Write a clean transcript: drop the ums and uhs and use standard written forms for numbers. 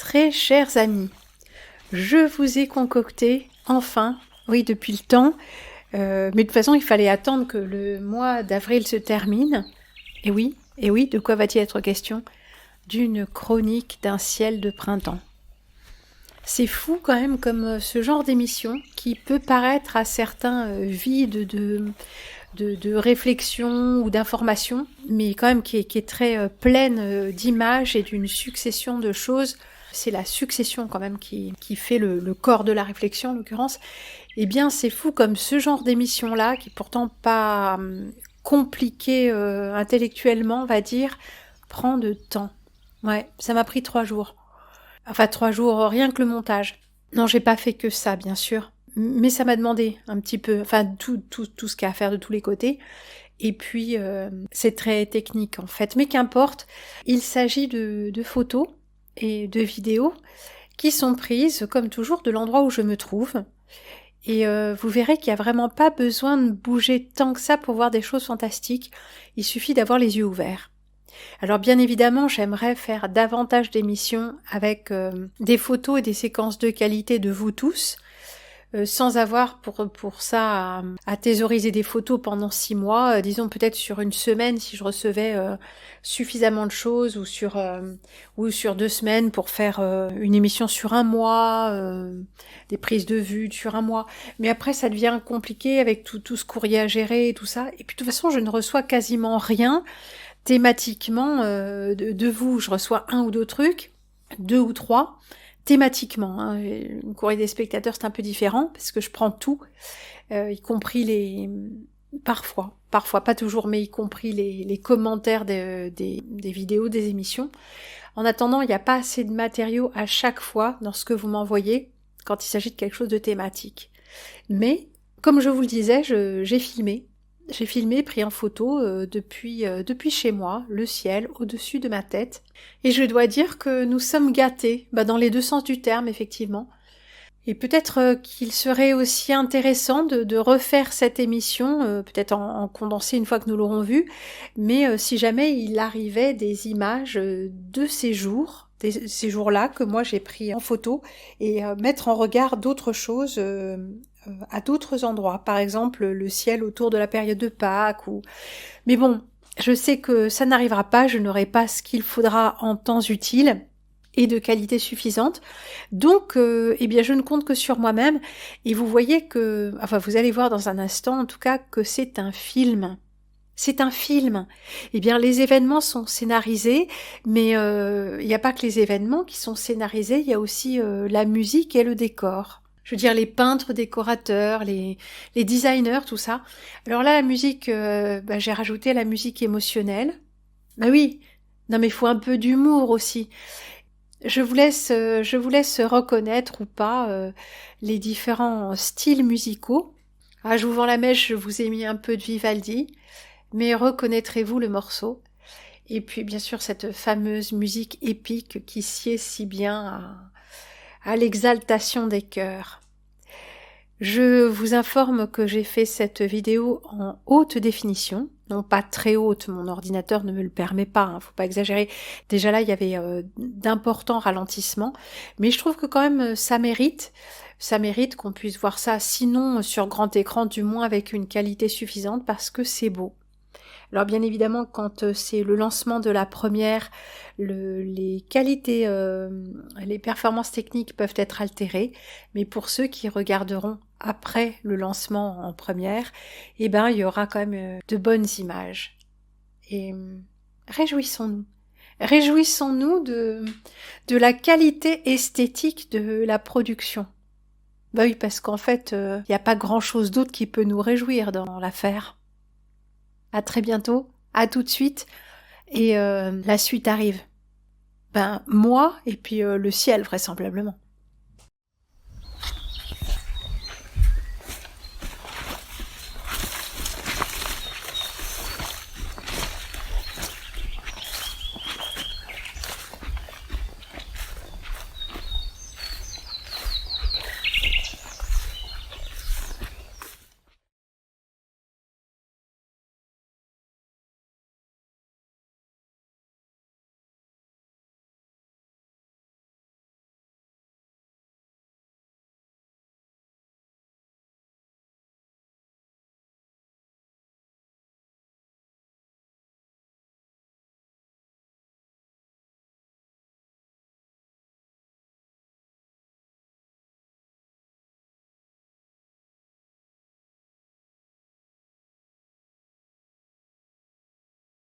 Très chers amis, je vous ai concocté, enfin, oui depuis le temps, mais de toute façon il fallait attendre que le mois d'avril se termine. Et oui, de quoi va-t-il être question? D'une chronique d'un ciel de printemps. C'est fou quand même comme ce genre d'émission qui peut paraître à certains vide de réflexion ou d'information, mais quand même qui est très pleine d'images et d'une succession de choses. C'est la succession quand même qui fait le corps de la réflexion en l'occurrence. Eh bien c'est fou comme ce genre d'émission-là, qui est pourtant pas compliqué intellectuellement, on va dire, prend de temps. Ouais, ça m'a pris 3 jours. Enfin 3 jours, rien que le montage. Non, j'ai pas fait que ça, bien sûr. Mais ça m'a demandé un petit peu, enfin tout ce qu'il y a à faire de tous les côtés. Et puis c'est très technique en fait. Mais qu'importe, il s'agit de photos et de vidéos qui sont prises, comme toujours, de l'endroit où je me trouve. Et vous verrez qu'il n'y a vraiment pas besoin de bouger tant que ça pour voir des choses fantastiques. Il suffit d'avoir les yeux ouverts. Alors bien évidemment, j'aimerais faire davantage d'émissions avec des photos et des séquences de qualité de vous tous, sans avoir pour ça à thésauriser des photos pendant 6 mois, disons peut-être sur une semaine si je recevais suffisamment de choses, ou sur 2 semaines pour faire une émission sur un mois, des prises de vue sur un mois. Mais après ça devient compliqué avec tout ce courrier à gérer et tout ça. Et puis de toute façon je ne reçois quasiment rien thématiquement de vous. Je reçois 1 ou 2 trucs, 2 ou 3, thématiquement. Hein. Le courrier des spectateurs, c'est un peu différent, parce que je prends tout, y compris les... Parfois, pas toujours, mais y compris les commentaires des vidéos, des émissions. En attendant, il n'y a pas assez de matériaux à chaque fois dans ce que vous m'envoyez, quand il s'agit de quelque chose de thématique. Mais, comme je vous le disais, j'ai filmé. J'ai filmé, pris en photo depuis chez moi, le ciel au-dessus de ma tête. Et je dois dire que nous sommes gâtés, dans les 2 sens du terme, effectivement. Et peut-être qu'il serait aussi intéressant de refaire cette émission, peut-être en condensé une fois que nous l'aurons vue, mais si jamais il arrivait des images de ces jours-là que moi j'ai pris en photo, et mettre en regard d'autres choses à d'autres endroits, par exemple le ciel autour de la période de Pâques, ou... Mais bon, je sais que ça n'arrivera pas, je n'aurai pas ce qu'il faudra en temps utile et de qualité suffisante, donc eh bien je ne compte que sur moi-même, et vous voyez que, enfin vous allez voir dans un instant en tout cas, que c'est un film. C'est un film. Eh bien, les événements sont scénarisés, mais il n'y a pas que les événements qui sont scénarisés, il y a aussi la musique et le décor. Je veux dire, les peintres, décorateurs, les designers, tout ça. Alors là, la musique, j'ai rajouté la musique émotionnelle. Bah oui, non mais il faut un peu d'humour aussi. Je vous laisse reconnaître ou pas les différents styles musicaux. Ah, je vous vends la mèche, je vous ai mis un peu de Vivaldi. Mais reconnaîtrez-vous le morceau? Et puis bien sûr cette fameuse musique épique qui sied si bien à l'exaltation des cœurs. Je vous informe que j'ai fait cette vidéo en haute définition, non pas très haute, mon ordinateur ne me le permet pas, hein, faut pas exagérer. Déjà là il y avait d'importants ralentissements, mais je trouve que quand même ça mérite qu'on puisse voir ça, sinon sur grand écran, du moins avec une qualité suffisante, parce que c'est beau. Alors bien évidemment, quand c'est le lancement de la première, les qualités, les performances techniques peuvent être altérées, mais pour ceux qui regarderont après le lancement en première, eh ben il y aura quand même de bonnes images. Et réjouissons-nous. Réjouissons-nous de la qualité esthétique de la production. Bah oui, parce qu'en fait, il n'y a pas grand-chose d'autre qui peut nous réjouir dans l'affaire. À très bientôt, à tout de suite, et la suite arrive. Moi, et puis le ciel vraisemblablement.